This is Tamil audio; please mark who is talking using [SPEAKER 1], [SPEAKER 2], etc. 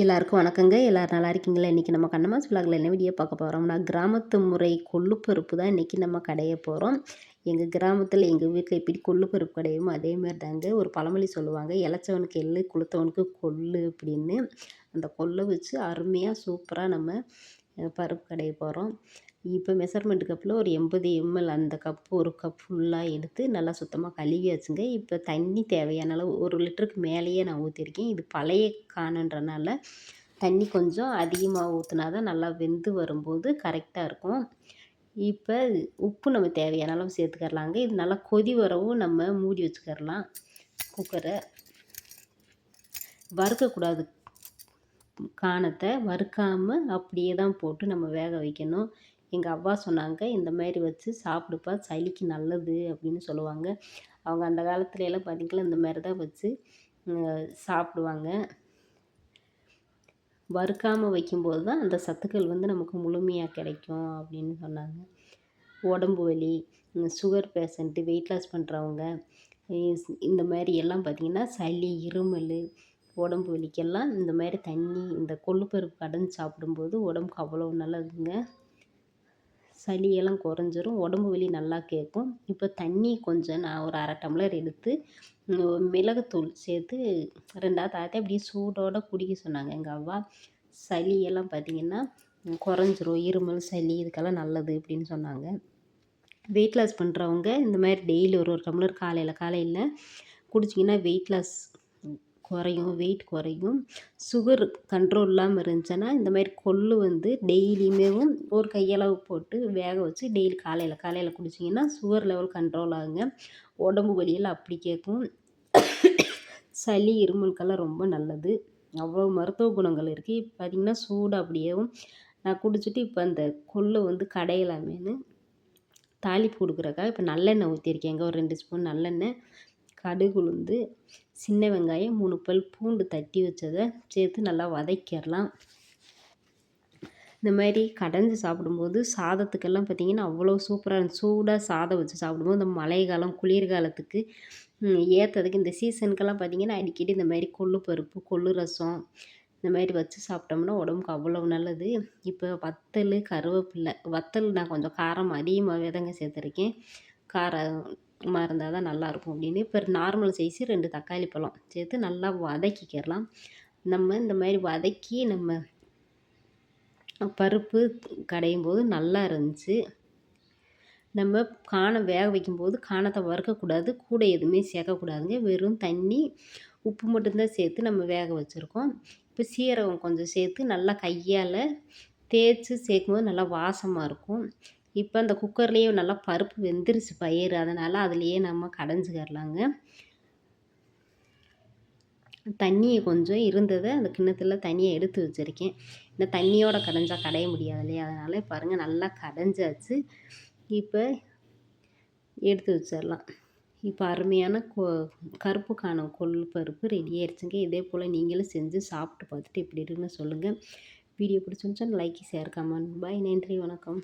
[SPEAKER 1] எல்லாருக்கும் வணக்கங்க. எல்லாரும் நல்லா இருக்கீங்களா? இன்றைக்கி நம்ம கண்ணம்மாஸ் விலாகில் என்ன வீடியோ பார்க்க போகிறோம்னா, கிராமத்து முறை கொள்ளுப்பருப்பு தான் இன்றைக்கி நம்ம கடைய போகிறோம். எங்கள் கிராமத்தில் எங்கள் வீட்டில் எப்படி கொள்ளுப்பருப்பு கடையுமோ அதேமாரி தாங்க. ஒரு பழமொழி சொல்லுவாங்க, இளைச்சவனுக்கு எள்ளு குளுத்தவனுக்கு கொள்ளு அப்படின்னு. அந்த கொல்லை வச்சு அருமையாக சூப்பராக நம்ம பருப்பு கடைய போகிறோம். இப்போ மெஷர்மெண்ட் கப்பில் ஒரு 80 ml அந்த கப்பு ஒரு கப் ஃபுல்லாக எடுத்து நல்லா சுத்தமாக கழுவியாச்சுங்க. இப்போ தண்ணி தேவையான அளவு 1 லிட்டருக்கு மேலேயே நான் ஊற்றிருக்கேன். இது பழைய காணுன்றனால தண்ணி கொஞ்சம் அதிகமாக ஊற்றினா தான் நல்லா வெந்து வரும்போது கரெக்டாக இருக்கும். இப்போ உப்பு நம்ம தேவையான அளவு சேர்த்துக்கரலாங்க. இது நல்லா கொதி வரவும் நம்ம மூடி வச்சுக்கரலாம். குக்கரை வறுக்கக்கூடாது. காணத்தை வறுக்காமல் அப்படியே தான் போட்டு நம்ம வேக வைக்கணும். எங்கள் அவ்வா சொன்னாங்க, இந்த மாதிரி வச்சு சாப்பிடுப்பா, சளிக்கு நல்லது அப்படின்னு சொல்லுவாங்க. அவங்க அந்த காலத்துலலாம் பார்த்திங்கன்னா இந்த மாதிரி தான் வச்சு சாப்பிடுவாங்க. வறுக்காமல் வைக்கும்போது தான் அந்த சத்துக்கள் நமக்கு முழுமையாக கிடைக்கும் அப்படின்னு சொன்னாங்க. உடம்பு வலி, சுகர் பேஷண்ட்டு, வெயிட் லாஸ் பண்ணுறவங்க, இந்த மாதிரி எல்லாம் பார்த்திங்கன்னா சளி, இருமல், உடம்பு வலிக்கெல்லாம் இந்த மாதிரி தண்ணி இந்த கொள்ளுப்பருப்பு கடைஞ்சி சாப்பிடும்போது உடம்புக்கு அவ்வளோ நல்லதுங்க. சளியெல்லாம் குறைஞ்சிரும், உடம்பு வலி நல்லா கேட்கும். இப்போ தண்ணி கொஞ்சம் நான் ஒரு 1/2 டம்ளர் எடுத்து மிளகுத்தூள் சேர்த்து 2ஆக தாத்தி அப்படியே சூடோடு குடிக்க சொன்னாங்க எங்கள் அவ்வா. சளியெல்லாம் பார்த்திங்கன்னா குறைஞ்சிரும், இருமல், சளி இதுக்கெல்லாம் நல்லது அப்படின்னு சொன்னாங்க. வெயிட் லாஸ் பண்ணுறவங்க இந்த மாதிரி டெய்லி ஒரு டம்ளர் காலையில் குடிச்சிங்கன்னா வெயிட் லாஸ் குறையும், வெயிட் குறையும். சுகர் கண்ட்ரோல் இல்லாமல் இருந்துச்சுன்னா இந்த மாதிரி கொள்ளு டெய்லியுமே ஒரு கையளவு போட்டு வேக வச்சு டெய்லி காலையில் குடிச்சிங்கன்னா சுகர் லெவல் கண்ட்ரோல் ஆகுங்க. உடம்பு வலியெல்லாம் அப்படி கேட்கும். சளி, இருமலுக்கெல்லாம் ரொம்ப நல்லது. அவ்வளோ மருத்துவ குணங்கள் இருக்குது. இப்போ பார்த்திங்கன்னா சூடு அப்படியேவும் நான் குடிச்சிட்டு இப்போ அந்த கொள்ளு கடையலாமேன்னு தாளிப்பு கொடுக்குறக்காக இப்போ நல்லெண்ணெய் ஊற்றிருக்கேங்க. ஒரு 2 ஸ்பூன் நல்லெண்ணெய், கடுகு, உளுந்து, சின்ன வெங்காயம், 3 பல் பூண்டு தட்டி வச்சதை சேர்த்து நல்லா வதக்கிடலாம். இந்த மாதிரி கடைஞ்சி சாப்பிடும்போது சாதத்துக்கெல்லாம் பார்த்திங்கன்னா அவ்வளோ சூப்பராக இருந்துச்சு. சூடாக சாதம் வச்சு சாப்பிடும்போது இந்த மழை காலம், குளிர்காலத்துக்கு ஏற்றதுக்கு இந்த சீசனுக்கெல்லாம் பார்த்திங்கன்னா அடிக்கடி இந்த மாதிரி கொள்ளு பருப்பு, கொள்ளு ரசம் இந்த மாதிரி வச்சு சாப்பிட்டோம்னா உடம்புக்கு அவ்வளோ நல்லது. இப்போ வத்தல், கருவேப்பில்லை, வத்தல் நான் கொஞ்சம் காரம் அதிகமாகவே தாங்க சேர்த்துருக்கேன். காரமாக இருந்தால் தான் நல்லாயிருக்கும் அப்படின்னு. இப்போ நார்மல் சைஸு 2 தக்காளி பழம் சேர்த்து நல்லா வதக்கிக்கிறலாம். நம்ம இந்த மாதிரி வதக்கி நம்ம பருப்பு கடையும் போது நல்லா இருந்துச்சு. நம்ம காணம் வேக வைக்கும்போது காணத்தை வறுக்கக்கூடாது, கூட எதுவுமே சேர்க்கக்கூடாதுங்க. வெறும் தண்ணி, உப்பு மட்டும்தான் சேர்த்து நம்ம வேக வச்சுருக்கோம். இப்போ சீரகம் கொஞ்சம் சேர்த்து நல்லா கையால் தேய்ச்சி சேர்க்கும்போது நல்லா வாசமாக இருக்கும். இப்போ அந்த குக்கர்லேயே நல்லா பருப்பு வெந்துருச்சு பயிறு, அதனால் அதுலேயே நம்ம கடைஞ்சிக்கிறலாங்க. தண்ணியை கொஞ்சம் இருந்ததை அந்த கிண்ணத்தில் தண்ணியை எடுத்து வச்சுருக்கேன். இந்த தண்ணியோடு கடைஞ்சா கடைய முடியாது இல்லையா, அதனால் பாருங்கள் நல்லா கடைஞ்சாச்சு. இப்போ எடுத்து வச்சிடலாம். இப்போ அருமையான கருப்பு காணும் கொள்ளு பருப்பு ரெடி ஆயிடுச்சுங்க. இதே போல் நீங்களும் செஞ்சு சாப்பிட்டு பார்த்துட்டு எப்படி இருக்குன்னு சொல்லுங்கள். வீடியோ பிடிச்சிருந்துச்சா லைக், ஷேர், கமெண்ட். பாய், நன்றி, வணக்கம்.